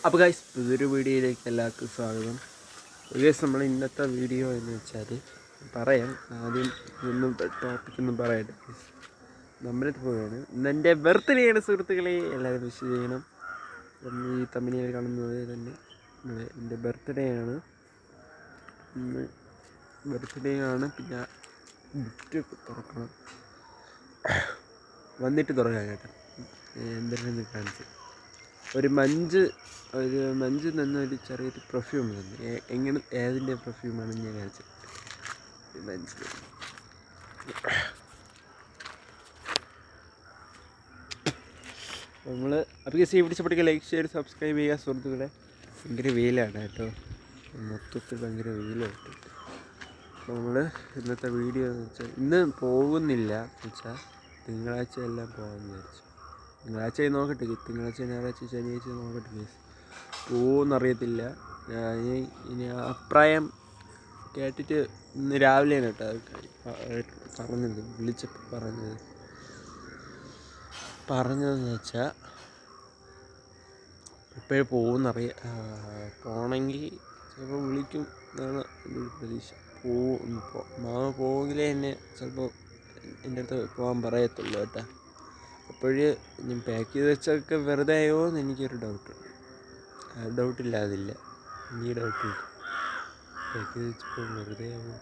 അപ്പോൾ ഗൈസ് പുതിയൊരു വീഡിയോയിലേക്ക് എല്ലാവർക്കും സ്വാഗതം. ഗൈസ് നമ്മൾ ഇന്നത്തെ വീഡിയോ എന്ന് വെച്ചാൽ പറയാം, ആദ്യം ഇന്നും ടോപ്പിക്കൊന്നും പറയട്ടെ. നമ്മളിത് പോവുകയാണ്. ഇന്നെൻ്റെ ബർത്ത്ഡേ ആണ് സുഹൃത്തുക്കളെ, എല്ലാവരും വിഷ് ചെയ്യണം. ഈ തമിഴിൽ കാണുന്നത് തന്നെ എൻ്റെ ബർത്ത്ഡേ ആണ്. ഇന്ന് ബർത്ത്ഡേ ആണ്. പിന്നെ ഗിഫ്റ്റ് തുറക്കണം, വന്നിട്ട് തുറക്കാം കേട്ടോ. എന്തെങ്കിലും കാണിച്ച് ഒരു മഞ്ച് നിന്നൊരു ചെറിയൊരു പെർഫ്യൂം തന്നെ. എങ്ങനെ ഏതിൻ്റെ പെർഫ്യൂമാണെന്ന് ഞാൻ കാണിച്ചത്. മഞ്ച് നമ്മൾ അപ്പോൾ ഈ പിടിച്ചപ്പോഴേക്ക് ലൈക്ക് ഷെയർ സബ്സ്ക്രൈബ് ചെയ്യുക സുഹൃത്തുക്കളെ. ഭയങ്കര വെയിലാണ് കേട്ടോ, മൊത്തത്തിൽ ഭയങ്കര വെയിലായിട്ട്. അപ്പോൾ നമ്മൾ ഇന്നത്തെ വീഡിയോ എന്ന് വെച്ചാൽ ഇന്ന് പോകുന്നില്ല എന്ന് വെച്ചാൽ തിങ്കളാഴ്ച എല്ലാം പോകാമെന്ന് വിചാരിച്ചു. തിങ്കളാഴ്ച നോക്കട്ടെ, തിങ്കളാഴ്ച ഞായറാഴ്ച ശനിയാഴ്ച നോക്കട്ടെ കേസ്. പോകുമെന്നറിയത്തില്ല. ഇനി അഭിപ്രായം കേട്ടിട്ട് ഇന്ന് രാവിലെയാണ് കേട്ടോ പറഞ്ഞത്, വിളിച്ചപ്പോൾ പറഞ്ഞതെന്ന് വെച്ചാൽ ഇപ്പോഴേ പോകണമെങ്കിൽ ചിലപ്പോൾ വിളിക്കും എന്നാണ് എൻ്റെ ഒരു പ്രതീക്ഷ. മാമ പോകില്ലേ എന്നെ ചിലപ്പോൾ എൻ്റെ അടുത്ത് പോകാൻ പറയത്തുള്ളൂ കേട്ടോ. അപ്പോഴ് ഞാൻ പാക്ക് ചെയ്ത് വെച്ചൊക്കെ വെറുതെ ആയോ എന്ന് എനിക്കൊരു ഡൗട്ടുണ്ട്. ഡൗട്ടില്ലാതില്ല, എനിക്ക് ഡൗട്ടില്ല. പാക്ക് ചെയ്ത് വെച്ചപ്പോൾ വെറുതെ ആവോ,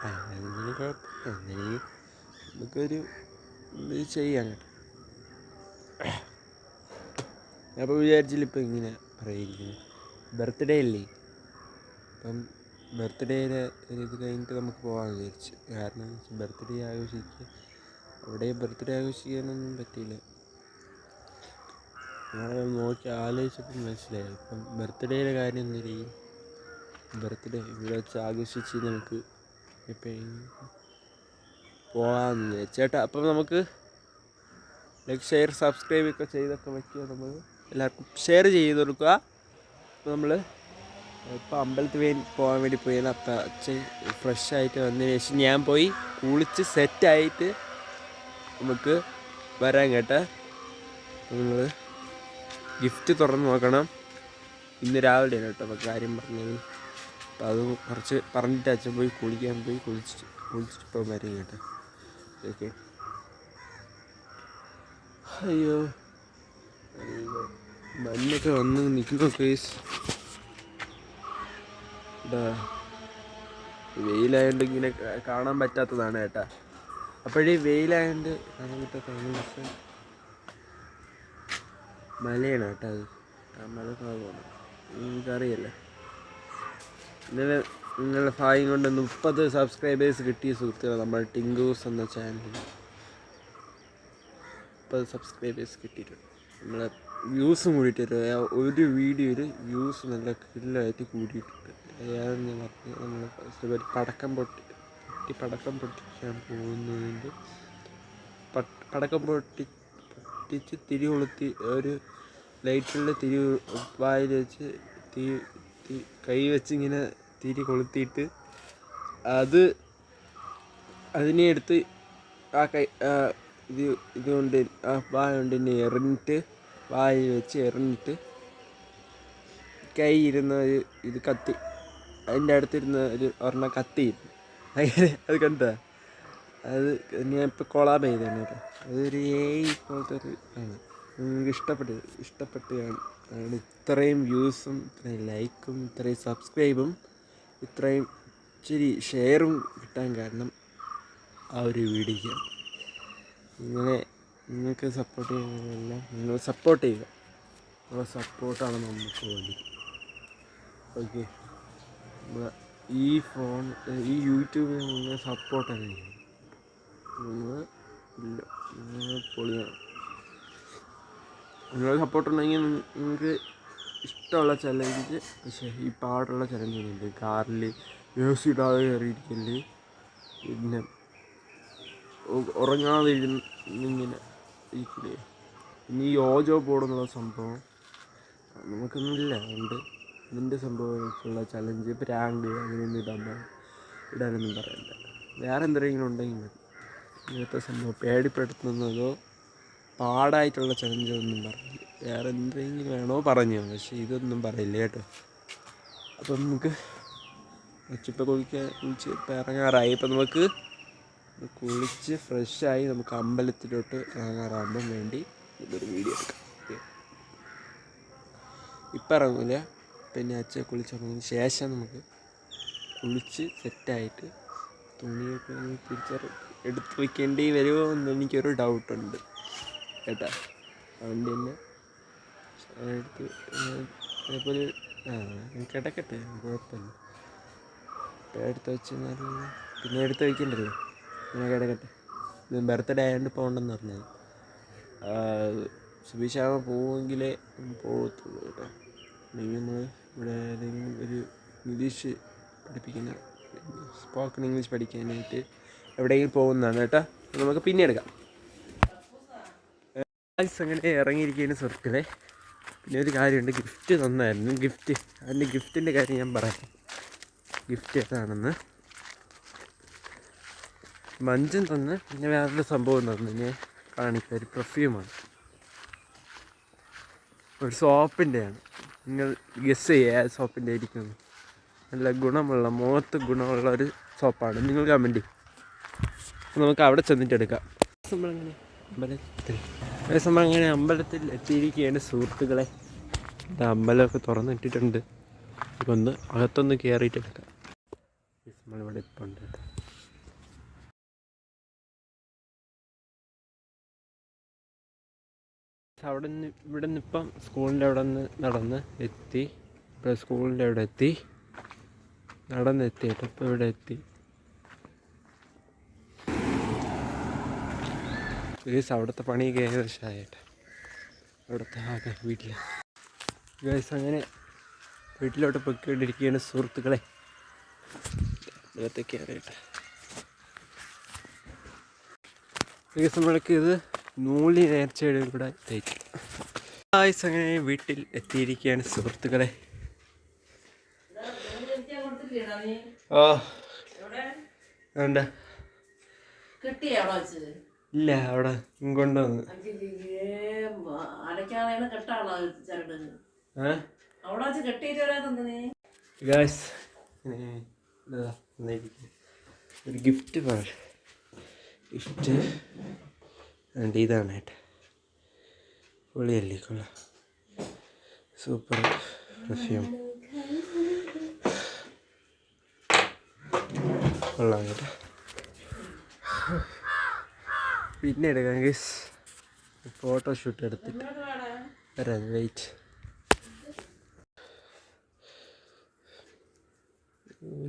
അതിന് കുഴപ്പമില്ല. എന്തെങ്കിലും നമുക്കൊരു ഇത് ചെയ്യാൻ കേട്ടോ. അപ്പോൾ വിചാരിച്ചില്ല ഇപ്പം ഇങ്ങനെ പറയുന്നു, ബർത്ത്ഡേ അല്ലേ, അപ്പം ബർത്ത്ഡേയുടെ ഒരു ഇത് കഴിഞ്ഞിട്ട് നമുക്ക് പോകാമെന്ന് വിചാരിച്ചു. കാരണം ബർത്ത്ഡേ ആഘോഷിക്കുക, അവിടെ ബർത്ത്ഡേ ആഘോഷിക്കാനൊന്നും പറ്റിയില്ല. ഞാൻ നോക്കി ആലോചിച്ചപ്പോൾ മനസ്സിലായി, ഇപ്പം ബർത്ത്ഡേയുടെ കാര്യം എന്തിരിക്കും. ബർത്ത്ഡേ ഇവിടെ വെച്ച് ആഘോഷിച്ച് നമുക്ക് എപ്പോഴെങ്കിലും പോകാമെന്ന് ചേട്ടാ. അപ്പം നമുക്ക് ലൈക്ക് ഷെയർ സബ്സ്ക്രൈബ് ഒക്കെ ചെയ്തൊക്കെ വയ്ക്കുക, നമ്മൾ എല്ലാവർക്കും ഷെയർ ചെയ്ത് കൊടുക്കുക. അപ്പോൾ നമ്മൾ ഇപ്പോൾ അമ്പലത്തിൽ പോകാൻ വേണ്ടി പോയത്. അപ്പം അച്ഛൻ ഫ്രഷായിട്ട് വന്നതിന് ശേഷം ഞാൻ പോയി കുളിച്ച് സെറ്റായിട്ട് നമുക്ക് വരാൻ കേട്ടോ. നമ്മൾ ഗിഫ്റ്റ് തുറന്ന് നോക്കണം. ഇന്ന് രാവിലെയാണ് കേട്ടോ അപ്പോൾ കാര്യം പറഞ്ഞത്. അപ്പം അത് കുറച്ച് പറഞ്ഞിട്ട് അച്ഛൻ പോയി കുളിക്കാൻ പോയി, കുളിച്ചിട്ട് ഇപ്പോൾ വരും കേട്ടോ. ഓക്കെ. അയ്യോ മഞ്ഞൊക്കെ വന്ന് നിൽക്കുന്നു കേസ്. വെയിലായതുകൊണ്ട് ഇങ്ങനെ കാണാൻ പറ്റാത്തതാണ് കേട്ടോ. അപ്പോഴേ വെയിലായതുകൊണ്ട് കാണാൻ പറ്റാത്ത മലയാണ് കേട്ടോ. അത് ആ മല ഭാഗമാണ്, നിങ്ങൾക്കറിയല്ലേ. ഇന്നലെ നിങ്ങളുടെ ഭാഗ്യം കൊണ്ട് 30 സബ്സ്ക്രൈബേഴ്സ് കിട്ടിയ സുഹൃത്തുക്കൾ. നമ്മൾ ടിങ്കൂസ് എന്ന ചാനലിൽ 30 സബ്സ്ക്രൈബേഴ്സ് കിട്ടിയിട്ടുണ്ട്. നമ്മളെ വ്യൂസും കൂടിയിട്ടുണ്ട്. ഒരു വീഡിയോയിൽ വ്യൂസ് നല്ല കില്ലായിട്ട് കൂടിയിട്ടുണ്ട്. ഏതാണെന്ന് പറഞ്ഞ് നമ്മൾ പടക്കം പൊട്ടിക്കാൻ പോകുന്നതിൻ്റെ പടക്കം പൊട്ടിച്ച് തിരി കൊളുത്തി, ഒരു ലൈറ്റുള്ള തിരി വായിൽ വെച്ച് കൈ വെച്ച് ഇങ്ങനെ തിരി കൊളുത്തിയിട്ട് അതിനെ എടുത്ത് ആ കൈ ഇതുകൊണ്ട് ആ വായ കൊണ്ട് തന്നെ വായിൽ വെച്ച് എറിഞ്ഞിട്ട് കൈ ഇരുന്ന ഒരു ഇത് കത്തി, അതിൻ്റെ അടുത്തിരുന്ന ഒരെണ്ണം കത്തിയിരുന്നു. അങ്ങനെ അത് കണ്ടാ, അത് ഞാൻ ഇപ്പോൾ കൊളാബ് ചെയ്തതാണ് കേട്ടോ. അതൊരു പോലത്തെ ഒരു ആണ്. നിങ്ങൾക്ക് ഇഷ്ടപ്പെട്ടാണ് ഇത്രയും വ്യൂസും ഇത്രയും ലൈക്കും ഇത്രയും സബ്സ്ക്രൈബും ഇത്രയും ഇച്ചിരി ഷെയറും കിട്ടാൻ കാരണം ആ ഒരു വീഡിയോയ്ക്കാണ്. ഇങ്ങനെ നിങ്ങൾക്ക് സപ്പോർട്ട് ചെയ്യുന്നതല്ല, നിങ്ങൾ സപ്പോർട്ട് ചെയ്യുക. നിങ്ങളെ സപ്പോർട്ടാണ് നമുക്ക് വേണ്ടി. ഓക്കെ, ഈ യൂട്യൂബിൽ നിങ്ങൾ സപ്പോർട്ടാണ് ചെയ്യുന്നത്. നിങ്ങൾ പൊളിയാണ്. നിങ്ങൾ സപ്പോർട്ടുണ്ടെങ്കിൽ നിങ്ങൾക്ക് ഇഷ്ടമുള്ള ചലഞ്ച്, പക്ഷേ ഈ പാടുള്ള ചലഞ്ചുണ്ട്. കാറിൽ മ്യൂസ് ഇടാതെ കയറിയിരിക്കല്, പിന്നെ ഉറങ്ങാതെ ഇങ്ങനെ ഇരിക്കില്ലേ, പിന്നെ ഈ ഓജോ ബോർഡെന്നുള്ള സംഭവം നമുക്കൊന്നുമില്ല. അതുകൊണ്ട് ഇതിൻ്റെ സംഭവങ്ങൾക്കുള്ള ചലഞ്ച് പ്രാങ്ക് അങ്ങനെയൊന്നും ഇടാനൊന്നും പറയണ്ട. വേറെ എന്തെങ്കിലും ഉണ്ടെങ്കിൽ മതി. ഇങ്ങനത്തെ സംഭവം പേടിപ്പെടുത്തുന്നതോ പാടായിട്ടുള്ള ചലഞ്ചോ ഒന്നും പറഞ്ഞില്ല. വേറെ എന്തെങ്കിലും വേണോ പറഞ്ഞു, പക്ഷേ ഇതൊന്നും പറയില്ല കേട്ടോ. അപ്പം നമുക്ക് ഇപ്പോൾ കുളിച്ച് ഇപ്പം ഇറങ്ങാറായി. ഇപ്പം നമുക്ക് കുളിച്ച് ഫ്രഷായി നമുക്ക് അമ്പലത്തിലോട്ട് ഇറങ്ങാറാകുമ്പം വേണ്ടി ഇതൊരു വീഡിയോ എടുക്കാം. ഇപ്പം ഇറങ്ങില്ല, പിന്നെ അച്ഛൻ കുളിച്ചിറങ്ങിയതിന് ശേഷം നമുക്ക് കുളിച്ച് സെറ്റായിട്ട് തുണിയൊക്കെ എടുത്ത് വയ്ക്കേണ്ടി വരുമോ എന്ന് എനിക്കൊരു ഡൗട്ടുണ്ട് കേട്ടോ. അതുകൊണ്ട് തന്നെ എടുത്ത് അതേപോലെ കിടക്കട്ടെ, കുഴപ്പമില്ല. ഇപ്പം എടുത്ത് വെച്ചാൽ പിന്നെ എടുത്ത് വയ്ക്കണ്ടല്ലോ, പിന്നെ കിടക്കട്ടെ. ഇത് ബർത്ത്ഡേ ആയതുകൊണ്ട് പോകണ്ടെന്ന് പറഞ്ഞത്. സുബീഷാമ പോവുമെങ്കിലേ പോകത്തുള്ളൂ കേട്ടോ. അല്ലെങ്കിൽ നമ്മൾ ഇവിടെ ഏതെങ്കിലും ഒരു ഇംഗ്ലീഷ് പഠിപ്പിക്കുന്ന സ്പോക്കൺ ഇംഗ്ലീഷ് പഠിക്കാനായിട്ട് എവിടെയെങ്കിലും പോകുന്നതാണ് കേട്ടോ. നമുക്ക് പിന്നെ എടുക്കാം. അങ്ങനെ ഇറങ്ങിയിരിക്കുകയാണ് സുഹൃത്തുക്കളെ. പിന്നെ ഒരു കാര്യമുണ്ട്, ഗിഫ്റ്റ് തന്നായിരുന്നു. അതിൻ്റെ ഗിഫ്റ്റിൻ്റെ കാര്യം ഞാൻ പറയാം. ഗിഫ്റ്റ് ഏതാണെന്ന് മഞ്ചും തന്ന്, പിന്നെ വേറൊരു സംഭവം തന്നു ഞാൻ കാണിക്കാം. ഒരു പെർഫ്യൂമാണ്, ഒരു സോപ്പിൻ്റെയാണ്. നിങ്ങൾ ഗസ് ചെയ്യുക ആ സോപ്പിൻ്റെ ആയിരിക്കും. നല്ല ഗുണമുള്ള, മുഖത്ത് ഗുണമുള്ള ഒരു സോപ്പാണ്. നിങ്ങൾ കമൻറ്റ് ചെയ്യും. നമുക്ക് അവിടെ ചെന്നിട്ട് എടുക്കാം. നമ്മളങ്ങനെ അമ്പലത്തിൽ എത്തിയിരിക്കുകയാണ് സുഹൃത്തുക്കളെ. അമ്പലമൊക്കെ തുറന്നിട്ടിട്ടുണ്ട്. ഒന്ന് അകത്തൊന്ന് കയറിയിട്ട് എടുക്കാം. നമ്മളിവിടെ ഇപ്പം ഉണ്ട് കേട്ടോ. ഇവിടെ നിന്ന് ഇപ്പം സ്കൂളിൻ്റെ അവിടെ നിന്ന് നടന്ന് എത്തി. ഇപ്പോൾ സ്കൂളിൻ്റെ അവിടെ എത്തി, നടന്നെത്തിയിട്ട് ഇപ്പോൾ ഇവിടെ എത്തി. അവിടുത്തെ പണിയൊക്കെ ഏകദേശമായിട്ട് അവിടുത്തെ ആകെ വീട്ടിൽ ഗൈസ് അങ്ങനെ വീട്ടിലോട്ട് പൊയ്ക്കൊണ്ടിരിക്കുകയാണ് സുഹൃത്തുക്കളെ. അകത്തേക്ക് അറിയട്ടെ ഗൈസ്. നമ്മൾക്ക് ഇത് നൂലി നേർച്ചയുടെ കൂടെ തയ്ച്ചു. ഗൈസ് അങ്ങനെ വീട്ടിൽ എത്തിയിരിക്കുകയാണ് സുഹൃത്തുക്കളെ. ഓ വേണ്ട ഇല്ല, അവിടെ കൊണ്ടുവന്ന് ഒരു ഗിഫ്റ്റ് ഗിഫ്റ്റ് വേണ്ട. ഇതാണ് ഏട്ടാ, പൊളിയല്ലേ, കൊള്ളാം, സൂപ്പർ പെർഫ്യൂം, കൊള്ളാം കേട്ടോ. പിന്നെ എടുക്കാം ഗൈസ്, ഫോട്ടോഷൂട്ട് എടുത്തിട്ട് വരാം. വെയിറ്റ്,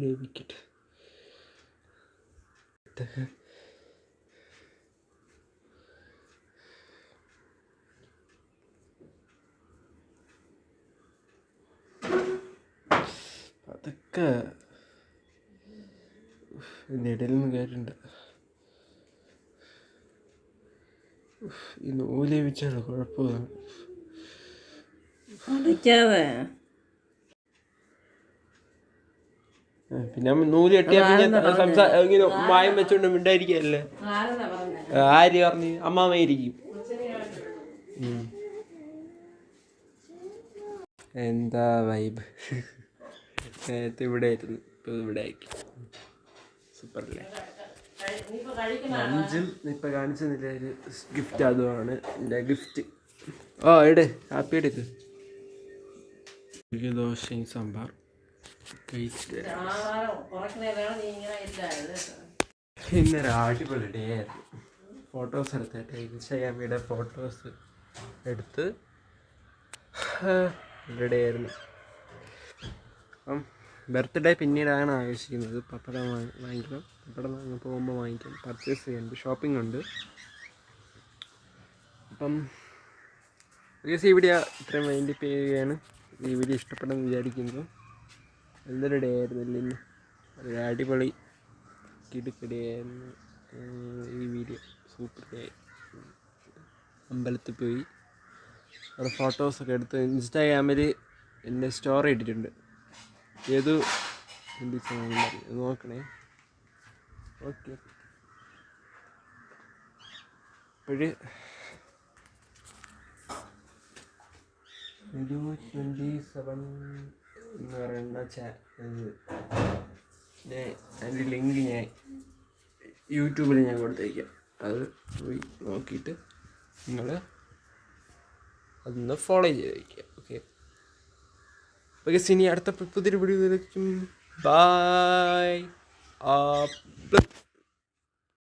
ലഭിക്കട്ടെ. അതൊക്കെ ഇതിൻ്റെ ഇടയിൽ നിന്ന് കയറ്റുണ്ട്. ഈ നൂല് ലഭിച്ചാണ് കുഴപ്പമില്ല. പിന്നെ നൂല് കെട്ടിയാ പിന്നെ ഇങ്ങനെ മായം വെച്ചോണ്ട് മിണ്ടായിരിക്കല്ലേ. ആര് പറഞ്ഞു? അമ്മാമയിരിക്കും. എന്താ വൈബ്. നേരത്തെ ഇവിടെ ആയിരുന്നു, ഇപ്പൊ ഇവിടെ ആയിരിക്കും. സൂപ്പറല്ലേ. അഞ്ചും ഇപ്പൊ കാണിച്ചെന്നില്ല ഒരു ഗിഫ്റ്റ്, അതുമാണ് എൻ്റെ ഗിഫ്റ്റ്. ഓ എട് ഹാപ്പി എടുക്ക്. ദോശയും സാമ്പാർ ഇന്നൊരു അടിപൊളി ഡേ ആയിരുന്നു. ഫോട്ടോസ് എടുത്തിട്ട് ഇൻസ്റ്റാഗ്രാമിയുടെ ഫോട്ടോസ് എടുത്ത് ഡേ ആയിരുന്നു. അപ്പം ബർത്ത്ഡേ പിന്നീടാണ് ആഘോഷിക്കുന്നത്. പപ്പടം വാങ്ങിക്കണം, പപ്പടം വാങ്ങാൻ പോകുമ്പോൾ വാങ്ങിക്കാം. പർച്ചേസ് ചെയ്യാനുണ്ട്, ഷോപ്പിംഗ് ഉണ്ട്. അപ്പം ഈ വീഡിയോ ഇത്രയും വൈൻഡപ്പ് ചെയ്യുകയാണ്. ഈ വീഡിയോ ഇഷ്ടപ്പെടുമെന്ന് വിചാരിക്കുന്നു. നല്ലൊരു ഡേ ആയിരുന്നില്ല ഇന്ന്, ഒരു അടിപൊളി കിടുക്കടി ആയിരുന്നു ഈ വീഡിയോ. Super day. അമ്പലത്തിൽ പോയി അവിടെ ഫോട്ടോസൊക്കെ എടുത്ത് ഇൻസ്റ്റാഗ്രാമിൽ എൻ്റെ സ്റ്റോറി ഇട്ടിട്ടുണ്ട്. ഏത് നോക്കണേ. ഓക്കെ, അപ്പോഴ് 27 എന്ന് പറയുന്ന അതിൻ്റെ ലിങ്ക് ഞാൻ യൂട്യൂബിൽ ഞാൻ കൊടുത്തേക്കാം. അത് പോയി നോക്കിയിട്ട് നിങ്ങൾ അതൊന്ന് ഫോളോ ചെയ്ത് വയ്ക്കുക. ഓക്കെ ഓക്കെ, ഇനി അടുത്ത പുതിയൊരു വീഡിയോ ബൈ.